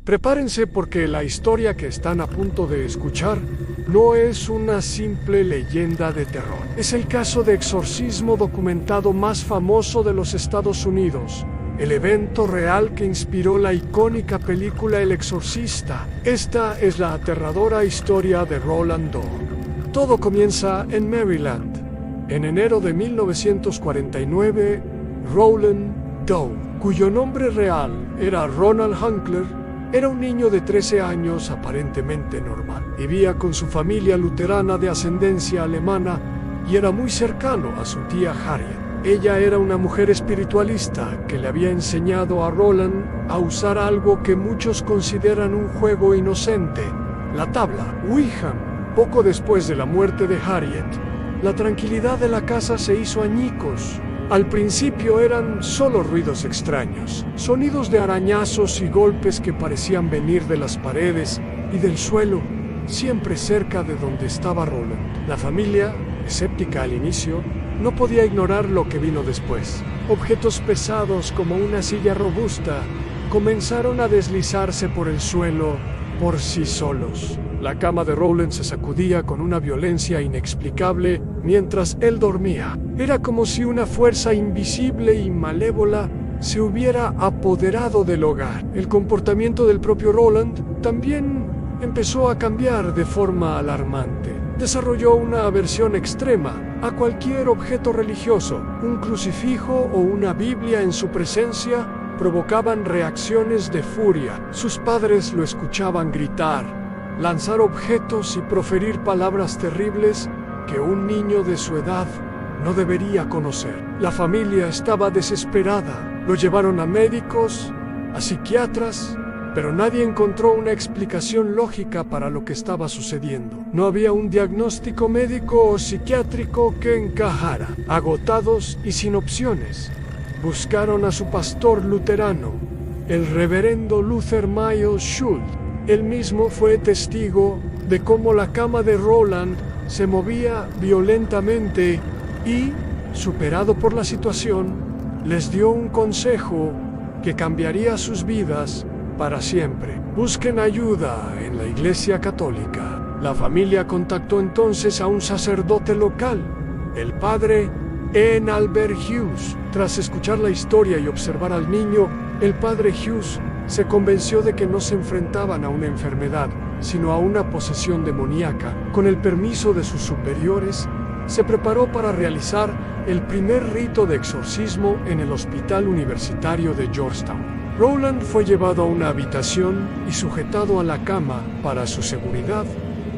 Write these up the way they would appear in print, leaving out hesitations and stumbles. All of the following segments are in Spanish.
Prepárense porque la historia que están a punto de escuchar no es una simple leyenda de terror. Es el caso de exorcismo documentado más famoso de los Estados Unidos, el evento real que inspiró la icónica película El Exorcista. Esta es la aterradora historia de Roland Doe. Todo comienza en Maryland. En enero de 1949, Roland Doe, cuyo nombre real era Ronald Hunkler, era un niño de 13 años aparentemente normal. Vivía con su familia luterana de ascendencia alemana y era muy cercano a su tía Harriet. Ella era una mujer espiritualista que le había enseñado a Roland a usar algo que muchos consideran un juego inocente, la tabla Ouija. Poco después de la muerte de Harriet, la tranquilidad de la casa se hizo añicos. Al principio eran solo ruidos extraños, sonidos de arañazos y golpes que parecían venir de las paredes y del suelo, siempre cerca de donde estaba Roland. La familia, escéptica al inicio, no podía ignorar lo que vino después. Objetos pesados como una silla robusta comenzaron a deslizarse por el suelo por sí solos. La cama de Roland se sacudía con una violencia inexplicable mientras él dormía. Era como si una fuerza invisible y malévola se hubiera apoderado del hogar. El comportamiento del propio Roland también empezó a cambiar de forma alarmante. Desarrolló una aversión extrema a cualquier objeto religioso. Un crucifijo o una Biblia en su presencia provocaban reacciones de furia. Sus padres lo escuchaban gritar, lanzar objetos y proferir palabras terribles que un niño de su edad no debería conocer. La familia estaba desesperada. Lo llevaron a médicos, a psiquiatras, pero nadie encontró una explicación lógica para lo que estaba sucediendo. No había un diagnóstico médico o psiquiátrico que encajara. Agotados y sin opciones, buscaron a su pastor luterano, el reverendo Luther Miles Schultz. Él mismo fue testigo de cómo la cama de Roland se movía violentamente y, superado por la situación, les dio un consejo que cambiaría sus vidas para siempre. Busquen ayuda en la Iglesia Católica. La familia contactó entonces a un sacerdote local, el padre N. Albert Hughes. Tras escuchar la historia y observar al niño, el padre Hughes se convenció de que no se enfrentaban a una enfermedad, sino a una posesión demoníaca. Con el permiso de sus superiores, se preparó para realizar el primer rito de exorcismo en el Hospital Universitario de Georgetown. Roland fue llevado a una habitación y sujetado a la cama para su seguridad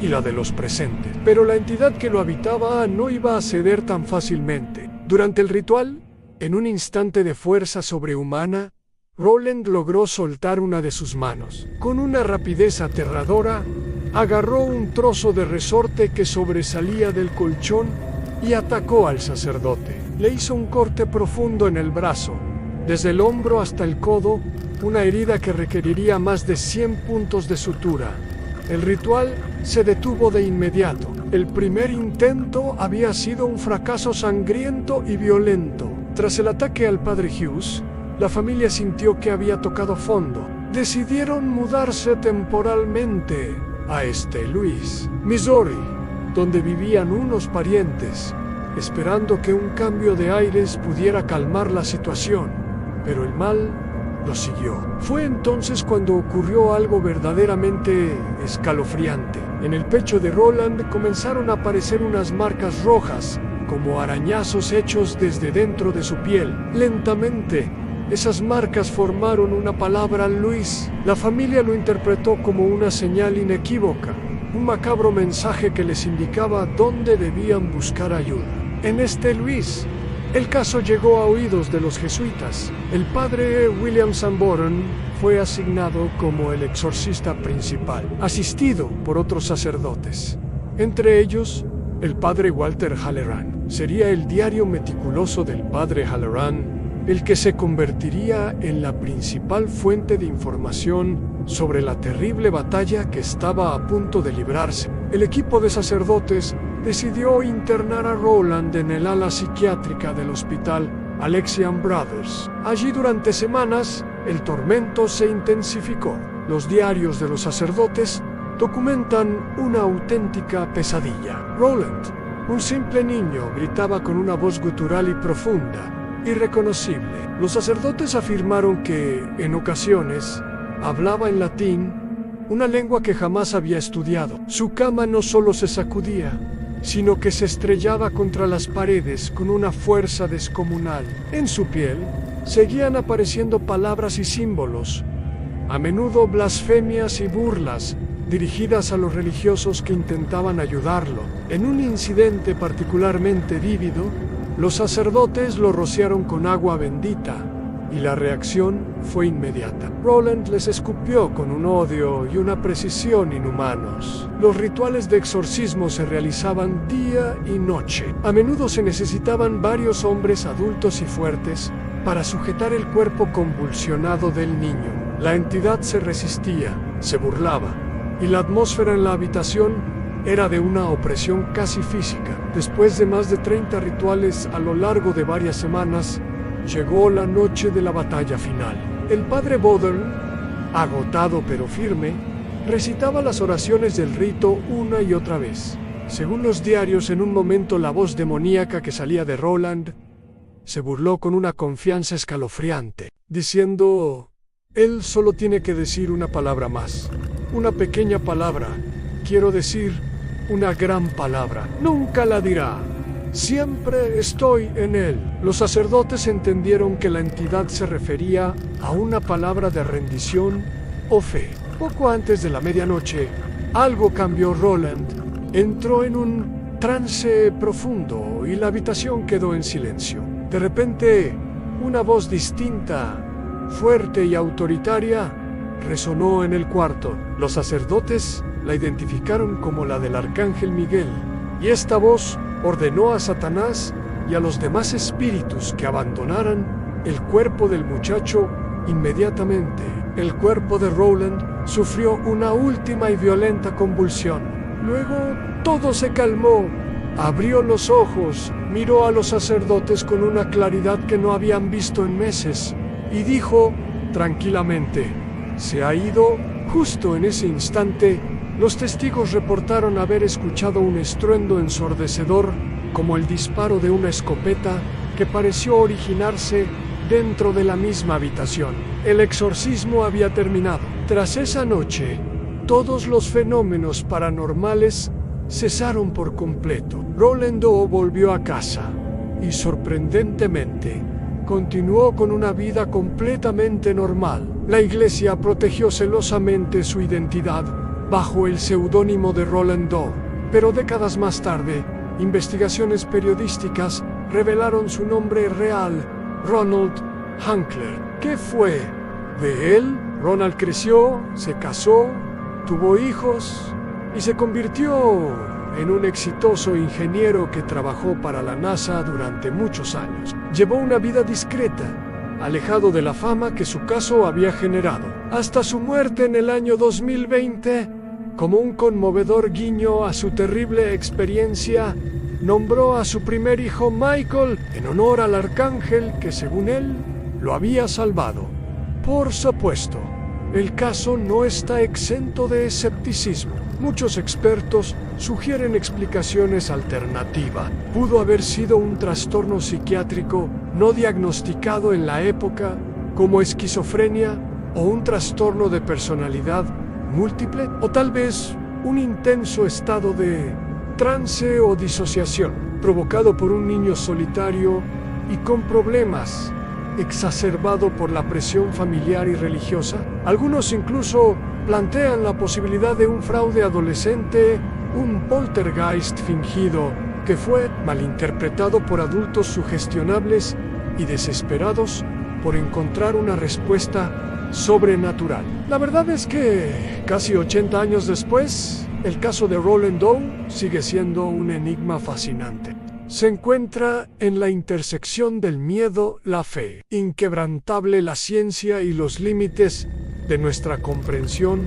y la de los presentes. Pero la entidad que lo habitaba no iba a ceder tan fácilmente. Durante el ritual, en un instante de fuerza sobrehumana, Roland logró soltar una de sus manos. Con una rapidez aterradora, agarró un trozo de resorte que sobresalía del colchón y atacó al sacerdote. Le hizo un corte profundo en el brazo, desde el hombro hasta el codo, una herida que requeriría más de 100 puntos de sutura. El ritual se detuvo de inmediato. El primer intento había sido un fracaso sangriento y violento. Tras el ataque al padre Hughes, la familia sintió que había tocado fondo. Decidieron mudarse temporalmente a Louis, Missouri, donde vivían unos parientes, esperando que un cambio de aires pudiera calmar la situación. Pero el mal lo siguió. Fue entonces cuando ocurrió algo verdaderamente escalofriante. En el pecho de Roland comenzaron a aparecer unas marcas rojas, como arañazos hechos desde dentro de su piel. Lentamente, esas marcas formaron una palabra Luis. La familia lo interpretó como una señal inequívoca, un macabro mensaje que les indicaba dónde debían buscar ayuda. En Luis, el caso llegó a oídos de los jesuitas. El padre William Sanborn fue asignado como el exorcista principal, asistido por otros sacerdotes. Entre ellos, el padre Walter Halloran. Sería el diario meticuloso del padre Halloran el que se convertiría en la principal fuente de información sobre la terrible batalla que estaba a punto de librarse. El equipo de sacerdotes decidió internar a Roland en el ala psiquiátrica del hospital Alexian Brothers. Allí durante semanas, el tormento se intensificó. Los diarios de los sacerdotes documentan una auténtica pesadilla. Roland, un simple niño, gritaba con una voz gutural y profunda, irreconocible. Los sacerdotes afirmaron que, en ocasiones, hablaba en latín, una lengua que jamás había estudiado. Su cama no solo se sacudía, sino que se estrellaba contra las paredes con una fuerza descomunal. En su piel seguían apareciendo palabras y símbolos, a menudo blasfemias y burlas, dirigidas a los religiosos que intentaban ayudarlo. En un incidente particularmente vívido, los sacerdotes lo rociaron con agua bendita, y la reacción fue inmediata. Roland les escupió con un odio y una precisión inhumanos. Los rituales de exorcismo se realizaban día y noche. A menudo se necesitaban varios hombres adultos y fuertes para sujetar el cuerpo convulsionado del niño. La entidad se resistía, se burlaba, y la atmósfera en la habitación era de una opresión casi física. Después de más de 30 rituales a lo largo de varias semanas, llegó la noche de la batalla final. El padre Bothern, agotado pero firme, recitaba las oraciones del rito una y otra vez. Según los diarios, en un momento la voz demoníaca que salía de Roland se burló con una confianza escalofriante, diciendo: «Él solo tiene que decir una palabra más, una pequeña palabra, quiero decir, una gran palabra. Nunca la dirá. Siempre estoy en él». Los sacerdotes entendieron que la entidad se refería a una palabra de rendición o fe. Poco antes de la medianoche, algo cambió. Roland entró en un trance profundo y la habitación quedó en silencio. De repente, una voz distinta, fuerte y autoritaria, resonó en el cuarto. Los sacerdotes la identificaron como la del arcángel Miguel, y esta voz ordenó a Satanás y a los demás espíritus que abandonaran el cuerpo del muchacho inmediatamente. El cuerpo de Roland sufrió una última y violenta convulsión. Luego todo se calmó. Abrió los ojos, miró a los sacerdotes con una claridad que no habían visto en meses, y dijo tranquilamente: «Se ha ido». Justo en ese instante, los testigos reportaron haber escuchado un estruendo ensordecedor, como el disparo de una escopeta, que pareció originarse dentro de la misma habitación. El exorcismo había terminado. Tras esa noche, todos los fenómenos paranormales cesaron por completo. Roland Doe volvió a casa y, sorprendentemente, continuó con una vida completamente normal. La iglesia protegió celosamente su identidad bajo el seudónimo de Roland Doe, pero décadas más tarde, investigaciones periodísticas revelaron su nombre real, Ronald Hankler. ¿Qué fue de él? Ronald creció, se casó, tuvo hijos y se convirtió en un exitoso ingeniero que trabajó para la NASA durante muchos años. Llevó una vida discreta, alejado de la fama que su caso había generado, hasta su muerte en el año 2020. Como un conmovedor guiño a su terrible experiencia, nombró a su primer hijo Michael en honor al arcángel que, según él, lo había salvado. Por supuesto, el caso no está exento de escepticismo. Muchos expertos sugieren explicaciones alternativas. Pudo haber sido un trastorno psiquiátrico no diagnosticado en la época, como esquizofrenia o un trastorno de personalidad múltiple, o tal vez un intenso estado de trance o disociación, provocado por un niño solitario y con problemas, exacerbado por la presión familiar y religiosa. Algunos incluso plantean la posibilidad de un fraude adolescente, un poltergeist fingido que fue malinterpretado por adultos sugestionables y desesperados por encontrar una respuesta sobrenatural. La verdad es que, casi 80 años después, el caso de Roland Doe sigue siendo un enigma fascinante. Se encuentra en la intersección del miedo, la fe, inquebrantable la ciencia y los límites de nuestra comprensión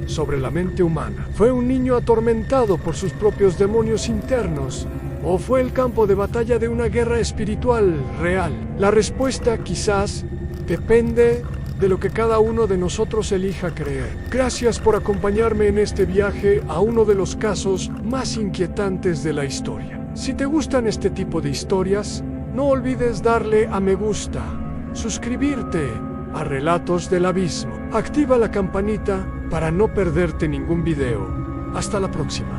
sobre la mente humana. ¿Fue un niño atormentado por sus propios demonios internos? ¿O fue el campo de batalla de una guerra espiritual real? La respuesta quizás depende de lo que cada uno de nosotros elija creer. Gracias por acompañarme en este viaje a uno de los casos más inquietantes de la historia. Si te gustan este tipo de historias, no olvides darle a me gusta, suscribirte a Relatos del Abismo, activa la campanita para no perderte ningún video. Hasta la próxima.